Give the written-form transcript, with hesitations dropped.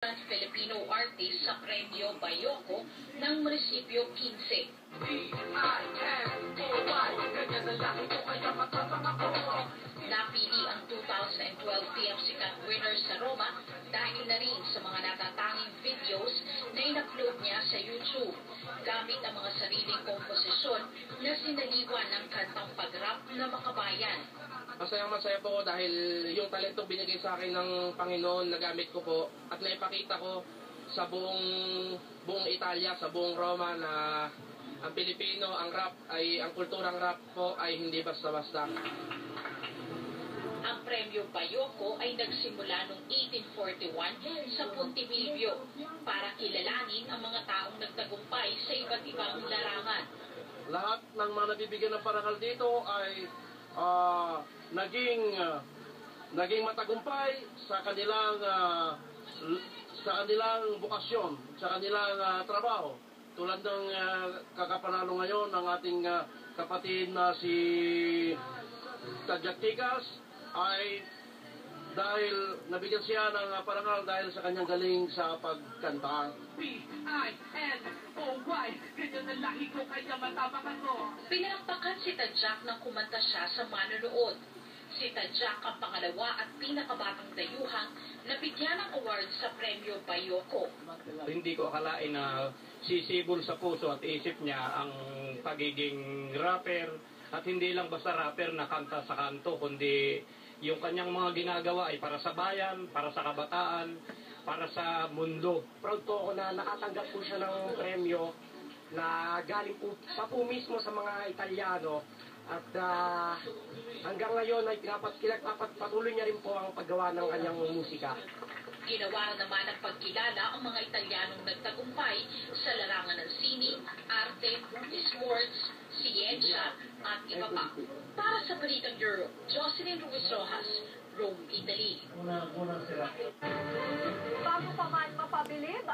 Filipino artist sa Premyo Bayoko ng Munisipyo 15. Napili ang 2012 TF Sikat winner sa Roma dahil na rin sa mga natatanging videos na in-upload niya sa YouTube gamit ang mga sariling komposisyon na sinaliwan ng kantang pag-rap na makabayan. Masayang-masaya po dahil yung talentong binigay sa akin ng Panginoon nagamit ko po at naipakita ko sa buong Italia, sa buong Roma na ang Pilipino, ang kulturang rap po ay hindi basta-basta. Ang Premyo Bayoko ay nagsimula noong 1841 sa Pontevedra para kilalanin ang mga taong nagtagumpay sa iba't ibang larangan. Lahat ng mga nabibigyan ng parangal dito ay naging matagumpay sa kanilang bukasyon, sa kanilang trabaho. Tulad ng kakapanalo ngayon ng ating kapatid na si Tadjak Tikas ay dahil nabigyan siya ng parangal dahil sa kanyang galing sa pagkanta. P-I-N-O-Y, ganyan na lahi ko kaya matapakan mo. Pinalakpakan si Tadjak nang kumanta siya sa manonood. Si Tadjak ang pangalawa at pinakabatang dayuhang nabigyan ng award sa Premyo Bayoko. Hindi ko akalain na sisibol sa puso at isip niya ang pagiging rapper at hindi lang basta rapper na kanta sa kanto, kundi yung kanyang mga ginagawa ay para sa bayan, para sa kabataan, para sa mundo. Proud po ako na nakatanggap po siya ng premyo na galing po pa po mismo sa mga Italyano at hanggang ngayon ay patuloy niya rin po ang paggawa ng kanyang musika. Ginawa naman ng pagkilala ang mga Italianong nagtagumpay sa larangan ng sine, arte, sports, siyensya at iba pa. Para sa Balitang Euro, Jocelyn Ruiz Rojas, Rome, Italy. Bago pa man mapabilib